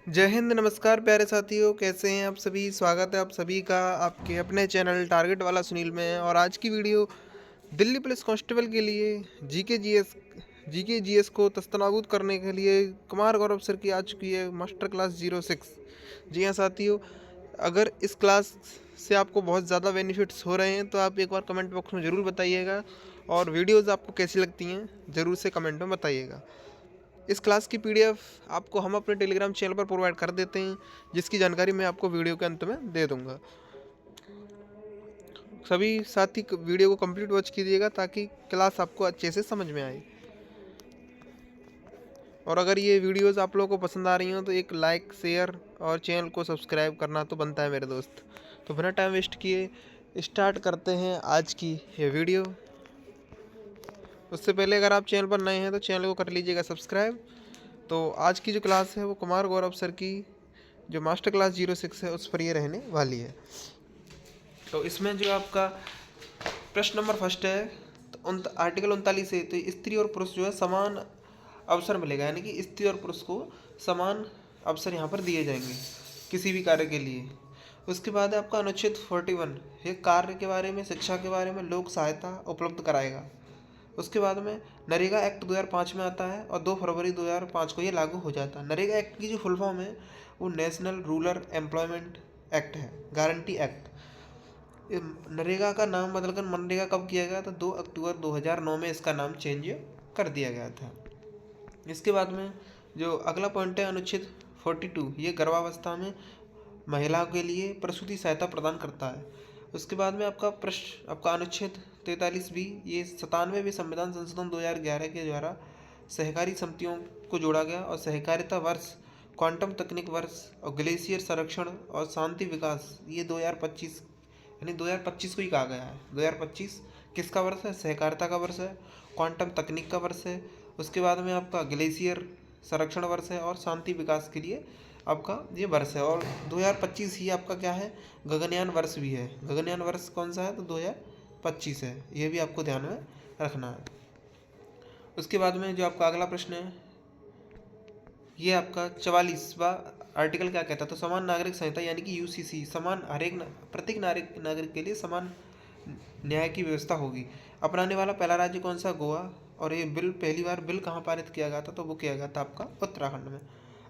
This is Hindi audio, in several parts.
जय हिंद, नमस्कार प्यारे साथियों, कैसे हैं आप सभी? स्वागत है आप सभी का आपके अपने चैनल टारगेट वाला सुनील में। और आज की वीडियो दिल्ली पुलिस कांस्टेबल के लिए जीके जीएस को तस्तनाबूद करने के लिए कुमार गौरव सर की आ चुकी है मास्टर क्लास 06। जी हाँ साथियों, अगर इस क्लास से आपको बहुत ज़्यादा बेनिफिट्स हो रहे हैं तो आप एक बार कमेंट बॉक्स में ज़रूर बताइएगा, और वीडियोज़ आपको कैसी लगती हैं ज़रूर से कमेंट में बताइएगा। इस क्लास की पीडीएफ आपको हम अपने टेलीग्राम चैनल पर प्रोवाइड कर देते हैं, जिसकी जानकारी मैं आपको वीडियो के अंत में दे दूंगा। सभी साथी वीडियो को कंप्लीट वॉच कीजिएगा ताकि क्लास आपको अच्छे से समझ में आए। और अगर ये वीडियोस आप लोगों को पसंद आ रही हो तो एक लाइक, शेयर और चैनल को सब्सक्राइब करना तो बनता है मेरे दोस्त। तो बिना टाइम वेस्ट किए स्टार्ट करते हैं आज की ये वीडियो। उससे पहले अगर आप चैनल पर नए हैं तो चैनल को कर लीजिएगा सब्सक्राइब। तो आज की जो क्लास है वो कुमार गौरव सर की जो मास्टर क्लास 06 है उस पर ये रहने वाली है। तो इसमें जो आपका प्रश्न नंबर फर्स्ट है, तो आर्टिकल 39 से तो स्त्री और पुरुष जो है समान अवसर मिलेगा, यानी कि स्त्री और पुरुष को समान अवसर यहाँ पर दिए जाएंगे किसी भी कार्य के लिए। उसके बाद है आपका अनुच्छेद 41, ये कार्य के बारे में, शिक्षा के बारे में लोक सहायता उपलब्ध कराएगा। उसके बाद में नरेगा एक्ट 2005 में आता है और 2 फरवरी 2005 को ये लागू हो जाता है। नरेगा एक्ट की जो फुल फॉर्म है वो नेशनल रूरल एम्प्लॉयमेंट एक्ट है, गारंटी एक्ट। नरेगा का नाम बदलकर मनरेगा कब किया गया? तो 2 अक्टूबर 2009 में इसका नाम चेंज कर दिया गया था। इसके बाद में जो अगला पॉइंट है अनुच्छेद 42, ये गर्भावस्था में महिलाओं के लिए प्रसूति सहायता प्रदान करता है। उसके बाद में आपका अनुच्छेद 43 भी, ये 97वें संविधान संशोधन 2011 के द्वारा सहकारी समितियों को जोड़ा गया और सहकारिता वर्ष, क्वांटम तकनीक वर्ष और ग्लेशियर संरक्षण और शांति विकास ये 2025, यानी 2025 को ही कहा गया है। 2025 किसका वर्ष है? सहकारिता का वर्ष है, क्वांटम तकनीक का वर्ष है। उसके बाद में आपका ग्लेशियर संरक्षण वर्ष है और शांति विकास के लिए आपका ये वर्ष है। और 2025 ही आपका क्या है? गगनयान वर्ष भी है। गगनयान वर्ष कौन सा है? तो 2025 है, ये भी आपको ध्यान में रखना है। उसके बाद में जो आपका अगला प्रश्न है, ये आपका 44वां आर्टिकल क्या कहता है? तो समान नागरिक संहिता यानी कि यूसीसी, समान प्रत्येक नागरिक के लिए समान न्याय की व्यवस्था होगी। अपनाने वाला पहला राज्य कौन सा? गोवा। और ये बिल पहली बार कहाँ पारित किया गया था? तो वो किया गया था आपका उत्तराखंड में।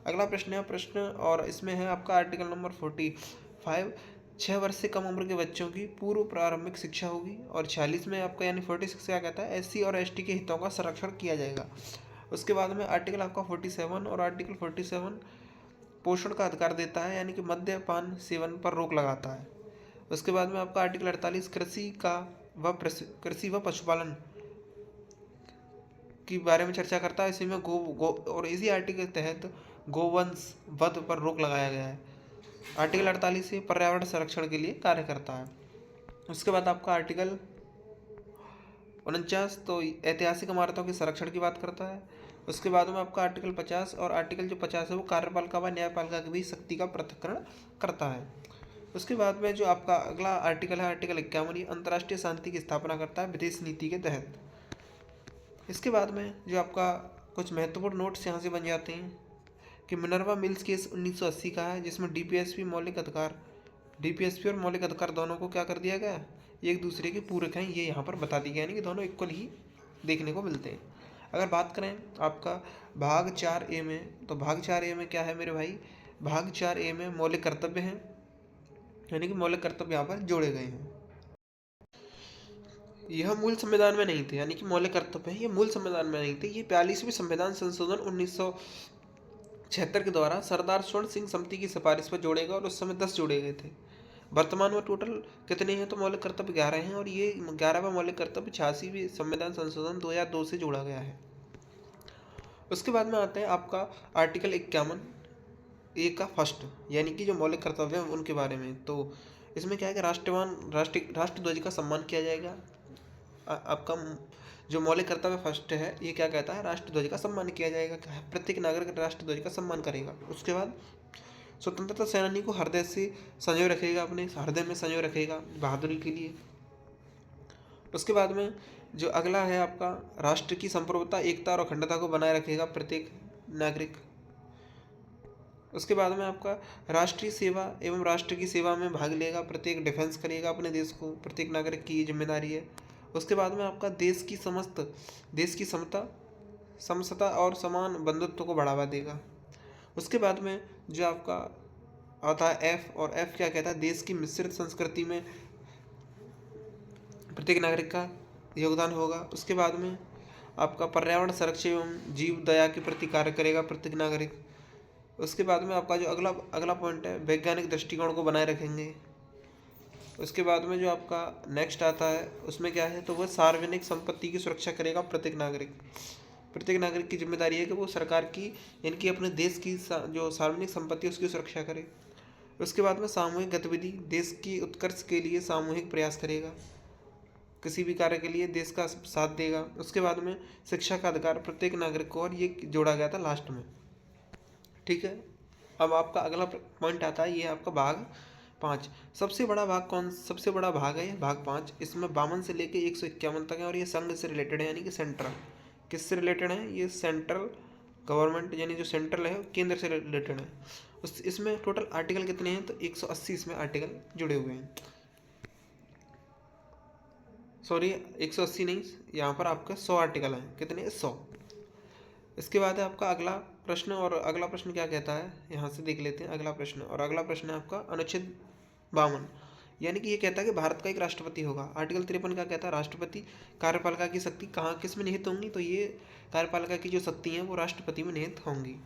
अगला प्रश्न और इसमें है आपका आर्टिकल नंबर 45, 6 वर्ष से कम उम्र के बच्चों की पूर्व प्रारंभिक शिक्षा होगी। और 46 में आपका यानी 46 क्या कहता है? एससी और एसटी के हितों का संरक्षण किया जाएगा। उसके बाद में आर्टिकल आपका 47 और आर्टिकल 47 पोषण का अधिकार देता है, यानी कि मद्यपान सेवन पर रोक लगाता है। उसके बाद में आपका आर्टिकल 48 कृषि व पशुपालन के बारे में चर्चा करता है। इसी में गो और इसी आर्टिकल के तहत गोवंश वध पर रोक लगाया गया है। आर्टिकल 48 से पर्यावरण संरक्षण के लिए कार्य करता है। उसके बाद आपका आर्टिकल 49 तो ऐतिहासिक इमारतों के संरक्षण की बात करता है। उसके बाद में आपका आर्टिकल 50 और आर्टिकल जो 50 है वो कार्यपालिका व न्यायपालिका की भी शक्ति का पृथक्करण करता है। उसके बाद में जो आपका अगला आर्टिकल है आर्टिकल 51, ये अंतर्राष्ट्रीय शांति की स्थापना करता है विदेश नीति के तहत। इसके बाद में जो आपका कुछ महत्वपूर्ण नोट्स यहाँ से बन जाते हैं कि मिनर्वा मिल्स केस 1980 का है, जिसमें डीपीएसपी और मौलिक अधिकार दोनों को क्या कर दिया गया? ये एक दूसरे के पूरक हैं, ये यहाँ पर बता दिया गया, यानी कि दोनों इक्वल ही देखने को मिलते हैं। अगर बात करें आपका भाग 4A में, तो भाग 4A में क्या है मेरे भाई? भाग 4A में मौलिक कर्तव्य हैं, यानी कि मौलिक कर्तव्य यहाँ पर जोड़े गए हैं। यह मूल संविधान में नहीं थे, यानी कि मौलिक कर्तव्य है, ये मूल संविधान में नहीं थे। ये 42वीं संविधान संशोधन 1976 के द्वारा सरदार स्वर्ण सिंह समिति की सिफारिश पर जोड़े गए और उस समय 10 जोड़े गए थे। वर्तमान में टोटल कितने हैं? तो मौलिक कर्तव्य 11 हैं, और ये 11वां मौलिक कर्तव्य 86वीं संविधान संशोधन 2002 से जोड़ा गया है। उसके बाद में आते हैं आपका आर्टिकल 51A का फर्स्ट, यानी कि जो मौलिक कर्तव्य हैं उनके बारे में। तो इसमें क्या है कि राष्ट्र ध्वज का सम्मान किया जाएगा। आपका जो मौलिक कर्तव्य फर्स्ट है ये क्या कहता है? राष्ट्र ध्वज का सम्मान किया जाएगा, प्रत्येक नागरिक राष्ट्र ध्वज का सम्मान करेगा। उसके बाद स्वतंत्रता सेनानी को हृदय से संजोए रखेगा, अपने हृदय में संजोए रखेगा बहादुरी के लिए। उसके बाद में जो अगला है आपका राष्ट्र की संप्रभुता, एकता और अखंडता को बनाए रखेगा प्रत्येक नागरिक। उसके बाद में आपका राष्ट्रीय सेवा एवं राष्ट्र की सेवा में भाग लेगा, प्रत्येक डिफेंस करेगा अपने देश को, प्रत्येक नागरिक की ये जिम्मेदारी है। उसके बाद में आपका देश की समता और समान बंधुत्व को बढ़ावा देगा। उसके बाद में जो आपका आता है एफ, और एफ क्या कहता है, देश की मिश्रित संस्कृति में प्रत्येक नागरिक का योगदान होगा। उसके बाद में आपका पर्यावरण संरक्षण एवं जीव दया के प्रति कार्य करेगा प्रत्येक नागरिक। उसके बाद में आपका जो अगला पॉइंट है, वैज्ञानिक दृष्टिकोण को बनाए रखेंगे। उसके बाद में जो आपका नेक्स्ट आता है उसमें क्या है, तो वह सार्वजनिक संपत्ति की सुरक्षा करेगा प्रत्येक नागरिक की जिम्मेदारी है कि वो सरकार की इनकी अपने देश की जो सार्वजनिक संपत्ति है उसकी सुरक्षा करे। उसके बाद में सामूहिक गतिविधि, देश की उत्कर्ष के लिए सामूहिक प्रयास करेगा, किसी भी कार्य के लिए देश का साथ देगा। उसके बाद में शिक्षा का अधिकार प्रत्येक नागरिक को, और ये जोड़ा गया था लास्ट में। ठीक है, अब आपका अगला पॉइंट आता है, ये आपका भाग 5। सबसे बड़ा भाग है ये भाग 5। इसमें 52 से लेके 151 तक है, और ये संघ से रिलेटेड है, यानी कि सेंट्रल। किससे रिलेटेड है, ये सेंट्रल गवर्नमेंट यानी जो सेंट्रल है केंद्र से रिलेटेड है। इसमें टोटल आर्टिकल कितने हैं, तो 180 इसमें आर्टिकल जुड़े हुए हैं। सॉरी 180 नहीं, यहाँ पर आपका 100 आर्टिकल हैं। कितने, 100। इसके बाद है आपका अगला प्रश्न, और अगला प्रश्न क्या कहता है यहाँ से देख लेते हैं अगला प्रश्न। और अगला प्रश्न है आपका अनुच्छेद 52, यानी कि ये कहता है कि भारत का एक राष्ट्रपति होगा। आर्टिकल 53 क्या कहता है, राष्ट्रपति कार्यपालिका की शक्ति कहाँ किस में निहित होंगी, तो ये कार्यपालिका की जो शक्ति हैं वो राष्ट्रपति में निहित होंगी।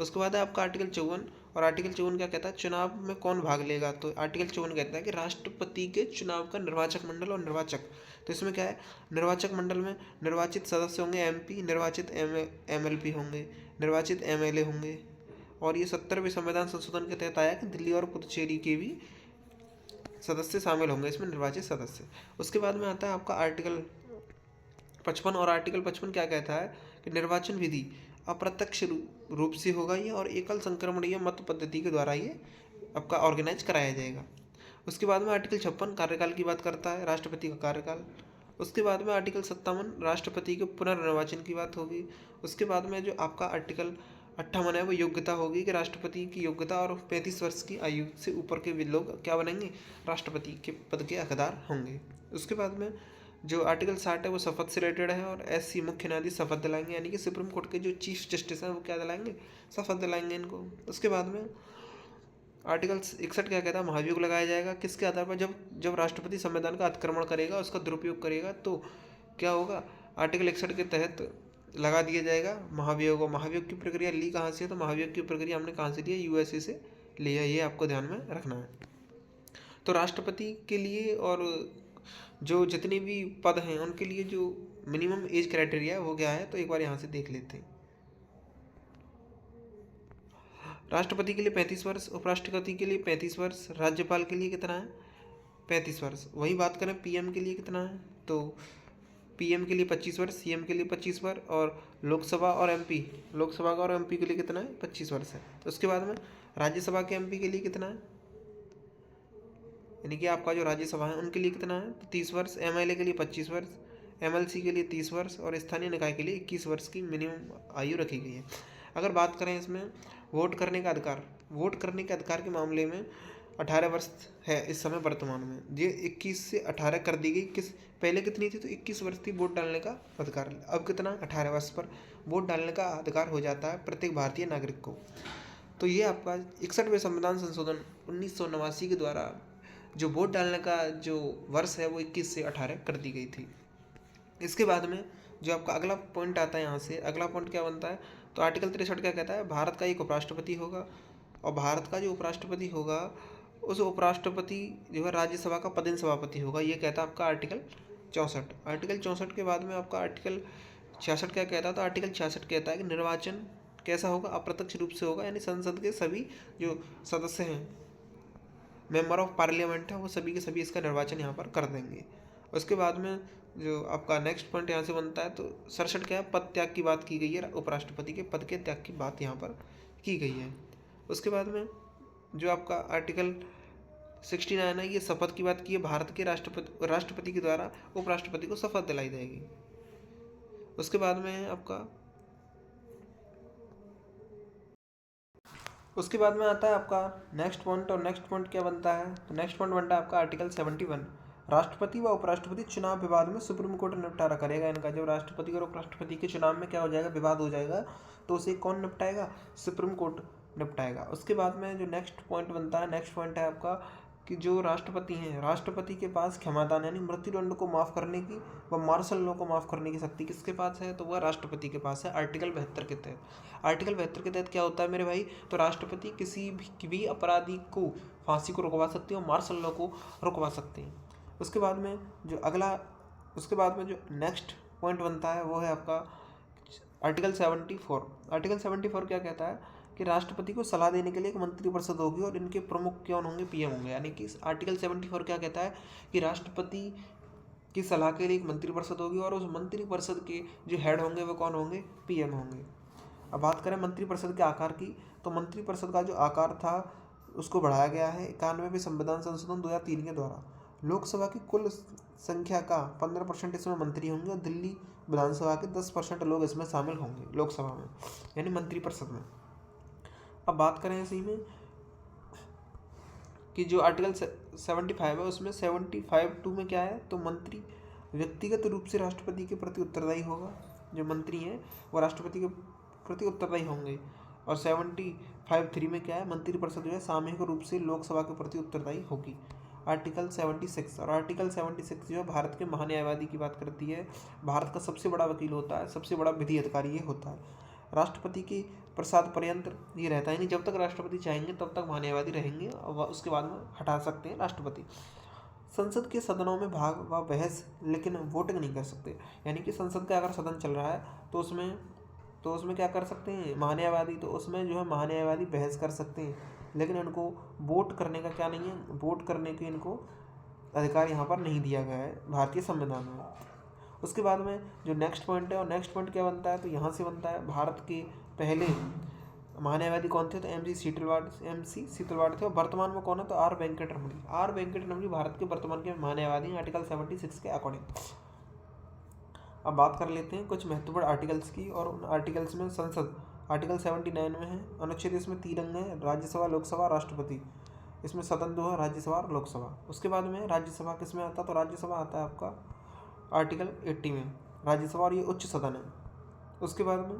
उसके बाद है आपका आर्टिकल 54, और आर्टिकल 54 क्या कहता है, चुनाव में कौन भाग लेगा, तो आर्टिकल 54 कहता है कि राष्ट्रपति के चुनाव का निर्वाचक मंडल और निर्वाचक। तो इसमें क्या है, निर्वाचक मंडल में निर्वाचित सदस्य होंगे एमपी, निर्वाचित एमएलपी होंगे, निर्वाचित एमएलए होंगे। और ये 70वें संविधान संशोधन के तहत आया कि दिल्ली और पुदुचेरी के भी सदस्य शामिल होंगे इसमें, निर्वाचित सदस्य। उसके बाद में आता है आपका आर्टिकल 55, और आर्टिकल 55 क्या कहता है कि निर्वाचन विधि अप्रत्यक्ष रूप से होगा ये, और एकल संक्रमणीय मत पद्धति के द्वारा ये आपका ऑर्गेनाइज कराया जाएगा। उसके बाद में आर्टिकल 56 कार्यकाल की बात करता है, राष्ट्रपति का कार्यकाल। उसके बाद में आर्टिकल 57 राष्ट्रपति के पुनर्निर्वाचन की बात होगी। उसके बाद में जो आपका आर्टिकल 58 है वो योग्यता होगी कि राष्ट्रपति की योग्यता, और 35 वर्ष की आयु से ऊपर के लोग क्या बनेंगे, राष्ट्रपति के पद के हकदार होंगे। उसके बाद में जो आर्टिकल 60 है वो शपथ से रिलेटेड है, और एससी मुख्य न्यायाधीश शपथ दिलाएंगे, यानी कि सुप्रीम कोर्ट के जो चीफ जस्टिस हैं वो क्या दिलाएंगे, शपथ दिलाएंगे इनको। उसके बाद में आर्टिकल 61 क्या कहता है, महाभियोग लगाया जाएगा किसके आधार पर, जब राष्ट्रपति संविधान का अतिक्रमण करेगा, उसका दुरुपयोग करेगा, तो क्या होगा, आर्टिकल 61 के तहत लगा दिया जाएगा महाभियोग। और महाभियोग की प्रक्रिया ली कहाँ से है, तो महाभियोग की प्रक्रिया हमने कहाँ से ली है, यूएसए से लिया, ये आपको ध्यान में रखना है। तो राष्ट्रपति के लिए और जो जितने भी पद हैं उनके लिए जो मिनिमम एज क्राइटेरिया है वो क्या है, तो एक बार यहाँ से देख लेते हैं। राष्ट्रपति के लिए 35 वर्ष, उपराष्ट्रपति के लिए 35 वर्ष, राज्यपाल के लिए कितना है, 35 वर्ष। वही बात करें पीएम के लिए कितना है, तो पीएम के लिए 25 वर्ष, सीएम के लिए 25 वर्ष, और लोकसभा का और एमपी के लिए कितना है, 25 वर्ष है। तो उसके बाद में राज्यसभा के एमपी के लिए कितना है, यानी कि आपका जो राज्यसभा है उनके लिए कितना है, तो 30 वर्ष। एमएलए के लिए 25 वर्ष, एमएलसी के लिए 30 वर्ष, और स्थानीय निकाय के लिए 21 वर्ष की मिनिमम आयु रखी गई है। अगर बात करें इसमें वोट करने का अधिकार के मामले में 18 वर्ष है इस समय वर्तमान में, ये 21 से 18 कर दी गई। पहले कितनी थी, तो 21 वर्ष थी वोट डालने का अधिकार, अब कितना, 18 वर्ष पर वोट डालने का अधिकार हो जाता है प्रत्येक भारतीय नागरिक को। तो ये आपका 61वें संविधान संशोधन 1989 के द्वारा जो वोट डालने का जो वर्ष है वो 21 से 18 कर दी गई थी। इसके बाद में जो आपका अगला पॉइंट आता है, यहाँ से अगला पॉइंट क्या बनता है, तो आर्टिकल 63 क्या कहता है, भारत का एक उपराष्ट्रपति होगा, और भारत का जो उपराष्ट्रपति होगा उस उपराष्ट्रपति जो है राज्यसभा का पदेन सभापति होगा, ये कहता है आपका आर्टिकल 64। आर्टिकल 64 के बाद में आपका आर्टिकल 66 क्या कहता है, तो आर्टिकल 66 कहता है कि निर्वाचन कैसा होगा, अप्रत्यक्ष रूप से होगा, यानी संसद के सभी जो सदस्य हैं, मेंबर ऑफ पार्लियामेंट है, वो सभी के सभी इसका निर्वाचन यहाँ पर कर देंगे। उसके बाद में जो आपका नेक्स्ट पॉइंट यहाँ से बनता है, तो 67 क्या है, पद त्याग की बात की गई है, उपराष्ट्रपति के पद के त्याग की बात यहाँ पर की गई है। उसके बाद में जो आपका आर्टिकल 69 है, ये शपथ की बात की है, भारत के राष्ट्रपति के द्वारा उपराष्ट्रपति को शपथ दिलाई जाएगी। उसके बाद में आपका उसके बाद में आता है आपका नेक्स्ट पॉइंट, और नेक्स्ट पॉइंट क्या बनता है, तो नेक्स्ट पॉइंट बनता है आपका आर्टिकल 71, राष्ट्रपति व उपराष्ट्रपति चुनाव विवाद में सुप्रीम कोर्ट निपटारा करेगा इनका। जब राष्ट्रपति और उपराष्ट्रपति के चुनाव में क्या हो जाएगा, विवाद हो जाएगा, तो उसे कौन निपटाएगा, सुप्रीम कोर्ट निपटाएगा। उसके बाद में जो नेक्स्ट पॉइंट बनता है, नेक्स्ट पॉइंट है आपका कि जो राष्ट्रपति हैं, राष्ट्रपति के पास क्षमता यानी मृत्युदंड को माफ़ करने की व मार्शल लॉ को माफ़ करने की शक्ति किसके पास है, तो वह राष्ट्रपति के पास है। आर्टिकल 72 के तहत, आर्टिकल 72 के तहत क्या होता है मेरे भाई, तो राष्ट्रपति किसी भी अपराधी को फांसी को रुकवा सकते हैं और मार्शल लॉ को रुकवा सकते हैं। उसके बाद में जो अगला, उसके बाद में जो नेक्स्ट पॉइंट बनता है वो है आपका आर्टिकल 74। आर्टिकल 74 क्या कहता है कि राष्ट्रपति को सलाह देने के लिए एक मंत्रिपरिषद होगी और इनके प्रमुख कौन होंगे, पीएम होंगे। यानी कि आर्टिकल 74 क्या कहता है कि राष्ट्रपति की सलाह के लिए एक मंत्रिपरिषद होगी और उस मंत्रिपरिषद के जो हेड होंगे वो कौन होंगे, पीएम होंगे। अब बात करें मंत्रिपरिषद के आकार की, तो मंत्रिपरिषद का जो आकार था उसको बढ़ाया गया है 91वें संविधान संशोधन 2003 के द्वारा। लोकसभा की कुल संख्या का 15% इसमें मंत्री होंगे और दिल्ली विधानसभा के 10% लोग इसमें शामिल होंगे लोकसभा में, यानी मंत्रिपरिषद में। अब बात करें इसी में कि जो आर्टिकल 75 है उसमें 75(2) में क्या है, तो मंत्री व्यक्तिगत रूप से राष्ट्रपति के प्रति उत्तरदायी होगा। जो मंत्री हैं वो राष्ट्रपति के प्रति उत्तरदायी होंगे। और 75(3) में क्या है, मंत्रिपरिषद जो है सामूहिक रूप से लोकसभा के प्रति उत्तरदायी होगी। आर्टिकल 76, और आर्टिकल 76 जो है भारत के महान्यायवादी की बात करती है। भारत का सबसे बड़ा वकील होता है, सबसे बड़ा विधि अधिकारी ये होता है। राष्ट्रपति के प्रसाद पर्यंत ये रहता है, नहीं जब तक राष्ट्रपति चाहेंगे तब तक महान्यायवादी रहेंगे और उसके बाद में हटा सकते हैं राष्ट्रपति। संसद के सदनों में भाग व बहस लेकिन वोटिंग नहीं कर सकते। यानी कि संसद का अगर सदन चल रहा है तो उसमें क्या कर सकते हैं महान्यायवादी, तो उसमें जो है महान्यायवादी बहस कर सकते हैं, लेकिन इनको वोट करने का क्या नहीं है, वोट करने के इनको अधिकार यहाँ पर नहीं दिया गया है भारतीय संविधान में। उसके बाद में जो नेक्स्ट पॉइंट है, और नेक्स्ट पॉइंट क्या बनता है, तो यहाँ से बनता है भारत के पहले महान्यायवादी कौन थे, तो MC सीतलवाड़ थे। और वर्तमान में कौन है, तो R वेंकटरमणी भारत के वर्तमान के महान्यायवादी हैं आर्टिकल 76 के अकॉर्डिंग। अब बात कर लेते हैं कुछ महत्वपूर्ण आर्टिकल्स की, और उन आर्टिकल्स में संसद आर्टिकल 79 में है। अनुच्छेद इसमें 3 अंग हैं, राज्यसभा, लोकसभा, राष्ट्रपति। इसमें सदन 2 है, राज्यसभा और लोकसभा। उसके बाद में राज्यसभा किस में आता है, तो राज्यसभा आता है आपका आर्टिकल 80 में, राज्यसभा, और ये उच्च सदन है। उसके बाद में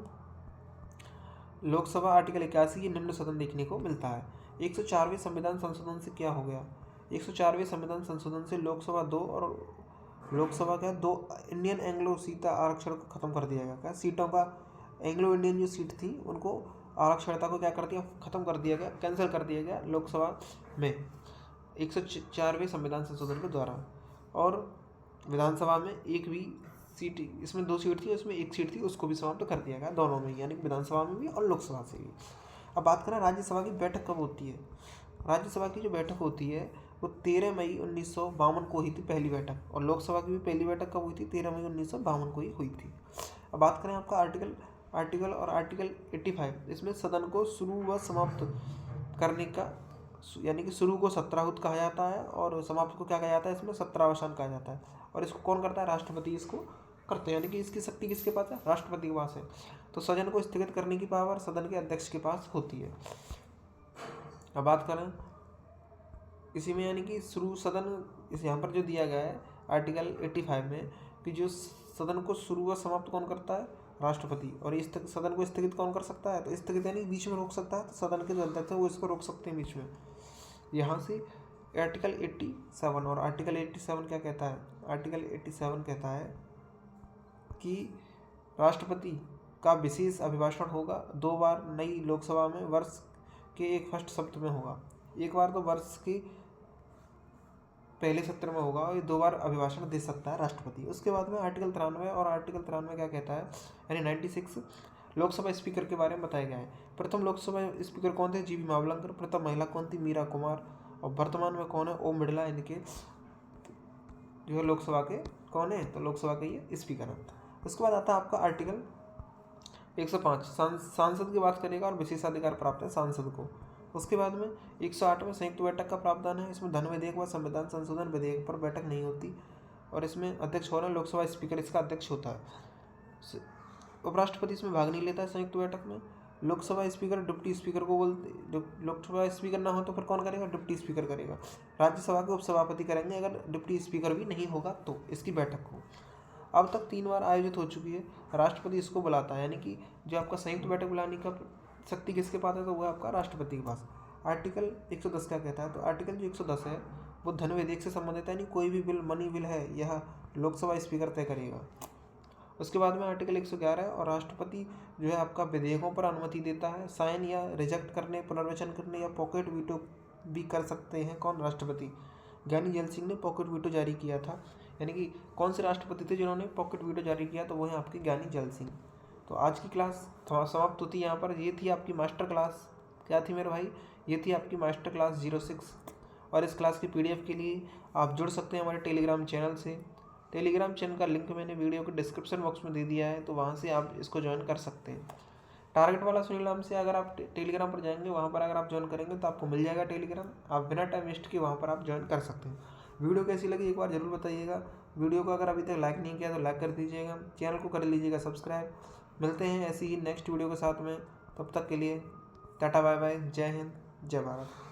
लोकसभा आर्टिकल 81, ये निम्न सदन देखने को मिलता है। 104वें संविधान संशोधन से क्या हो गया, 104वें संविधान संशोधन से लोकसभा 2 और लोकसभा क्या 2 इंडियन एंग्लो सीता आरक्षण को खत्म कर दिया गया। क्या सीटों का एंग्लो इंडियन जो सीट थी उनको आरक्षणता को क्या कर दिया, खत्म कर दिया गया, कैंसिल कर दिया गया लोकसभा में 104वें संविधान संशोधन के द्वारा। और विधानसभा में एक भी सीट, इसमें 2 सीट थी, उसमें 1 सीट थी, उसको भी समाप्त कर दिया गया दोनों में, यानी विधानसभा में भी और लोकसभा से भी। अब बात करें राज्यसभा की बैठक कब होती है। राज्यसभा की जो बैठक होती है वो 13 मई 1952 को हुई थी पहली बैठक, और लोकसभा की भी पहली बैठक कब हुई थी, 13 मई 1952 को ही हुई थी। अब बात करें आपका आर्टिकल और आर्टिकल 85, इसमें सदन को शुरू व समाप्त करने का, यानी कि शुरू को सत्राहुत कहा जाता है और समाप्त को क्या कहा जाता है, इसमें सत्रावसान कहा जाता है। और इसको कौन करता है, राष्ट्रपति इसको करते हैं, यानी कि इसकी शक्ति किसके पास है, राष्ट्रपति के पास है। तो सदन को स्थगित करने की पावर सदन के अध्यक्ष के पास होती है। अब बात करें इसी में, यानी कि शुरू सदन इस यहाँ पर जो दिया गया है आर्टिकल 85 में कि जो सदन को शुरू व समाप्त कौन करता है, राष्ट्रपति। और इस सदन को स्थगित कौन कर सकता है, तो स्थगित यानी बीच में रोक सकता है, तो सदन के जो अध्यक्ष है वो इसको रोक सकते हैं बीच में। यहाँ से आर्टिकल 87, और आर्टिकल 87 क्या कहता है, आर्टिकल 87 कहता है कि राष्ट्रपति का विशेष अभिभाषण होगा 2 बार नई लोकसभा में वर्ष के एक फर्स्ट सत्र में होगा। एक बार तो वर्ष के पहले सत्र में होगा और 2 बार अभिभाषण दे सकता है राष्ट्रपति। उसके बाद में आर्टिकल 93, और आर्टिकल 93 क्या कहता है, यानी 96 लोकसभा स्पीकर के बारे में बताया गया है। प्रथम लोकसभा स्पीकर कौन थे, जीवी मावलंकर। प्रथम महिला कौन थी, मीरा कुमार। और वर्तमान में कौन है, ओम बिरला, इनके जो है लोकसभा के कौन है, तो लोकसभा के ये स्पीकर है। उसके बाद आता है आपका आर्टिकल 105, सांसद की बात करेगा और विशेषाधिकार प्राप्त है सांसद को। उसके बाद में 108 में संयुक्त बैठक का प्रावधान है। इसमें धन विधेयक व संविधान संशोधन विधेयक पर बैठक नहीं होती, और इसमें अध्यक्ष हो रहा है लोकसभा स्पीकर, इसका अध्यक्ष होता है। उपराष्ट्रपति इसमें भाग नहीं लेता है संयुक्त बैठक में। लोकसभा स्पीकर डिप्टी स्पीकर को बोलते, लोकसभा स्पीकर ना हो तो फिर कौन करेगा, डिप्टी स्पीकर करेगा। राज्यसभा के उपसभापति करेंगे अगर डिप्टी स्पीकर भी नहीं होगा तो इसकी बैठक को। अब तक 3 बार आयोजित हो चुकी है। राष्ट्रपति इसको बुलाता है, यानी कि जो आपका संयुक्त बैठक बुलाने का शक्ति किसके पास है, तो वो है आपका राष्ट्रपति के पास। आर्टिकल 110 क्या कहता है, तो आर्टिकल जो 110 है वो धन विधेयक से संबंधित है, यानी कोई भी बिल, मनी बिल है, यह लोकसभा स्पीकर तय करेगा। उसके बाद में आर्टिकल 111 है, और राष्ट्रपति जो है आपका विधेयकों पर अनुमति देता है, साइन या रिजेक्ट करने, पुनर्वचन करने या पॉकेट वीटो भी कर सकते हैं कौन, राष्ट्रपति। ज्ञानी जैल सिंह ने पॉकेट वीटो जारी किया था, यानी कि कौन से राष्ट्रपति थे जिन्होंने पॉकेट वीटो जारी किया, तो वो है आपके ज्ञानी जैल सिंह। तो आज की क्लास समाप्त होती है यहाँ पर। ये थी आपकी मास्टर क्लास, क्या थी मेरे भाई, ये थी आपकी मास्टर क्लास 06। और इस क्लास की PDF के लिए आप जुड़ सकते हैं हमारे टेलीग्राम चैनल से। टेलीग्राम चैनल का लिंक मैंने वीडियो के डिस्क्रिप्शन बॉक्स में दे दिया है, तो वहाँ से आप इसको ज्वाइन कर सकते हैं। टारगेट वाला सुनील नाम से अगर आप टेलीग्राम पर जाएंगे, वहाँ पर अगर आप ज्वाइन करेंगे तो आपको मिल जाएगा टेलीग्राम, आप बिना टाइम वेस्ट किए वहाँ पर आप ज्वाइन कर सकते हैं। वीडियो कैसी लगी एक बार ज़रूर बताइएगा। वीडियो को अगर अभी तक लाइक नहीं किया तो लाइक कर दीजिएगा, चैनल को कर लीजिएगा सब्सक्राइब। मिलते हैं ऐसी ही नेक्स्ट वीडियो के साथ में, तब तक के लिए टाटा बाय बाय, जय हिंद, जय भारत।